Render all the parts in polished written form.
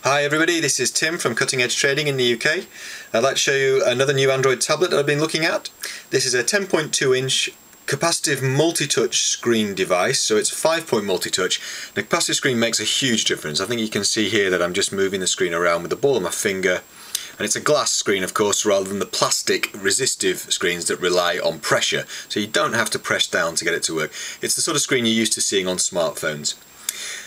Hi everybody, this is Tim from Cutting Edge Trading in the UK. I'd like to show you another new Android tablet that I've been looking at. This is a 10.2 inch capacitive multi-touch screen device, so it's a 5-point multi-touch. The capacitive screen makes a huge difference. I think you can see here that I'm just moving the screen around with the ball of my finger, and it's a glass screen of course rather than the plastic resistive screens that rely on pressure, so you don't have to press down to get it to work. It's the sort of screen you're used to seeing on smartphones.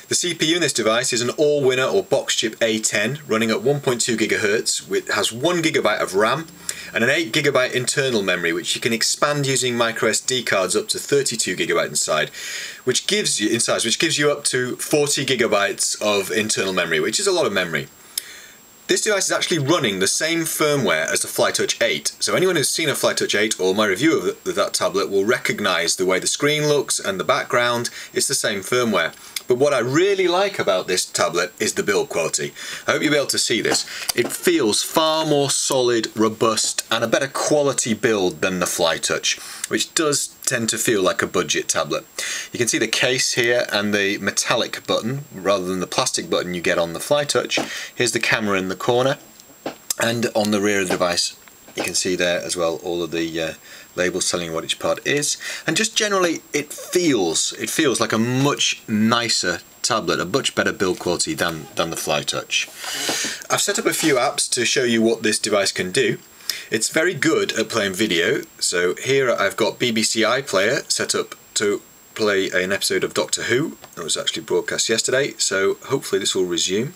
The CPU in this device is an Allwinner or box chip A10 running at 1.2 GHz. It has 1 GB of RAM and an 8 GB internal memory, which you can expand using microSD cards up to 32 GB inside, which gives you up to 40 GB of internal memory, which is a lot of memory. This device is actually running the same firmware as the FlyTouch 8, so anyone who's seen a FlyTouch 8 or my review of that tablet will recognise the way the screen looks and the background. It's the same firmware. But what I really like about this tablet is the build quality. I hope you'll be able to see this. It feels far more solid, robust and a better quality build than the FlyTouch, which does tend to feel like a budget tablet. You can see the case here and the metallic button rather than the plastic button you get on the FlyTouch. Here's the camera in the corner, and on the rear of the device you can see there as well all of the labels telling you what each part is, and just generally it feels like a much nicer tablet, a much better build quality than the FlyTouch. I've set up a few apps to show you what this device can do. It's very good at playing video, so here I've got BBC iPlayer set up to play an episode of Doctor Who that was actually broadcast yesterday, so hopefully this will resume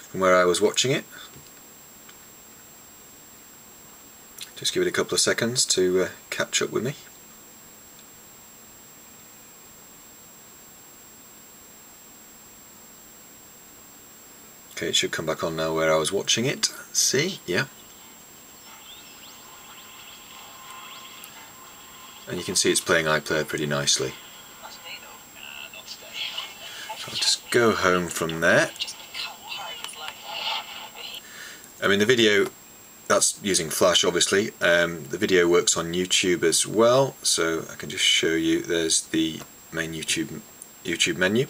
from where I was watching it. Just give it a couple of seconds to catch up with me. Okay, it should come back on now where I was watching it. See? Yeah. And you can see it's playing iPlayer pretty nicely. So I'll just go home from there. I mean, the video, that's using Flash obviously. The video works on YouTube as well, so I can just show you. There's the main YouTube menu.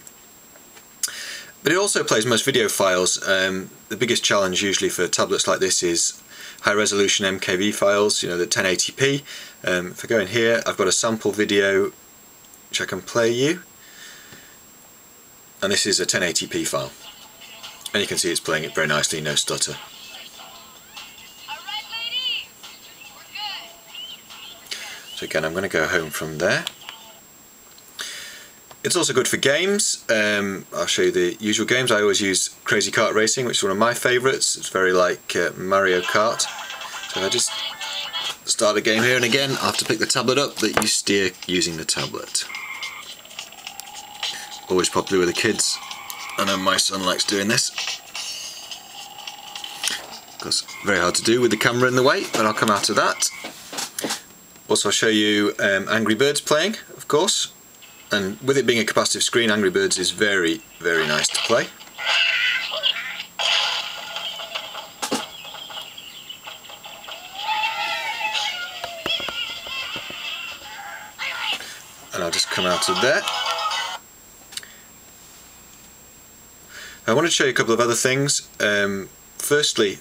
But it also plays most video files. The biggest challenge usually for tablets like this is high resolution MKV files, you know, the 1080p. If I go in here, I've got a sample video which I can play you, and this is a 1080p file, and you can see it's playing it very nicely, no stutter. So again, I'm going to go home from there. It's also good for games. I'll show you the usual games. I always use Crazy Kart Racing, which is one of my favourites. It's very like Mario Kart. So if I just start a game here, and again I'll have to pick the tablet up, but you steer using the tablet. Always popular with the kids. I know my son likes doing this. Of course, very hard to do with the camera in the way, but I'll come out of that. Also I'll show you Angry Birds playing, of course. And with it being a capacitive screen, Angry Birds is very, very nice to play. And I'll just come out of there. I wanted to show you a couple of other things. Firstly,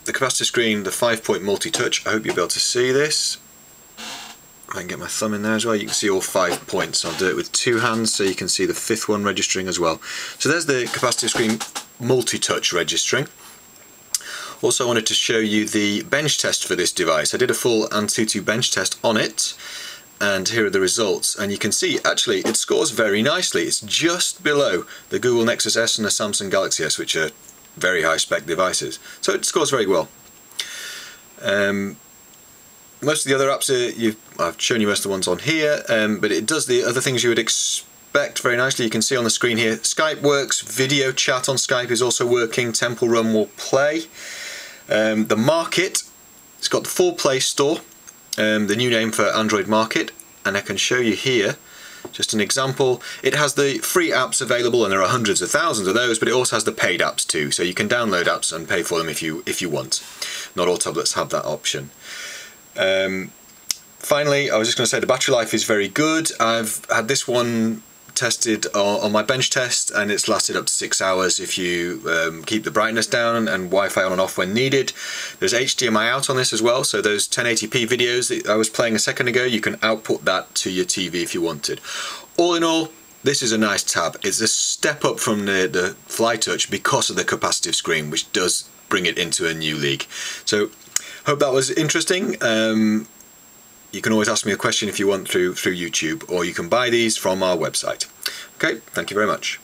the capacitive screen, the 5-point multi-touch. I hope you'll be able to see this. I can get my thumb in there as well. You can see all 5 points. I'll do it with 2 hands so you can see the 5th one registering as well. So there's the capacitive screen multi-touch registering. Also I wanted to show you the bench test for this device. I did a full Antutu bench test on it, and here are the results, and you can see actually it scores very nicely. It's just below the Google Nexus S and the Samsung Galaxy S, which are very high spec devices. So it scores very well. Most of the other apps I've shown you most of the ones on here, but it does the other things you would expect very nicely. You can see on the screen here, Skype works, video chat on Skype is also working, Temple Run will play. The Market, it's got the full Play Store, the new name for Android Market, and I can show you here just an example. It has the free apps available, and there are hundreds of thousands of those, but it also has the paid apps too, so you can download apps and pay for them if you want. Not all tablets have that option. Finally, I was just going to say the battery life is very good. I've had this one tested on my bench test, and it's lasted up to 6 hours if you keep the brightness down and Wi-Fi on and off when needed. There's HDMI out on this as well, so those 1080p videos that I was playing a second ago, you can output that to your TV if you wanted. All in all, this is a nice tab. It's a step up from the FlyTouch because of the capacitive screen, which does bring it into a new league. So hope that was interesting. You can always ask me a question if you want through YouTube, or you can buy these from our website. Okay, thank you very much.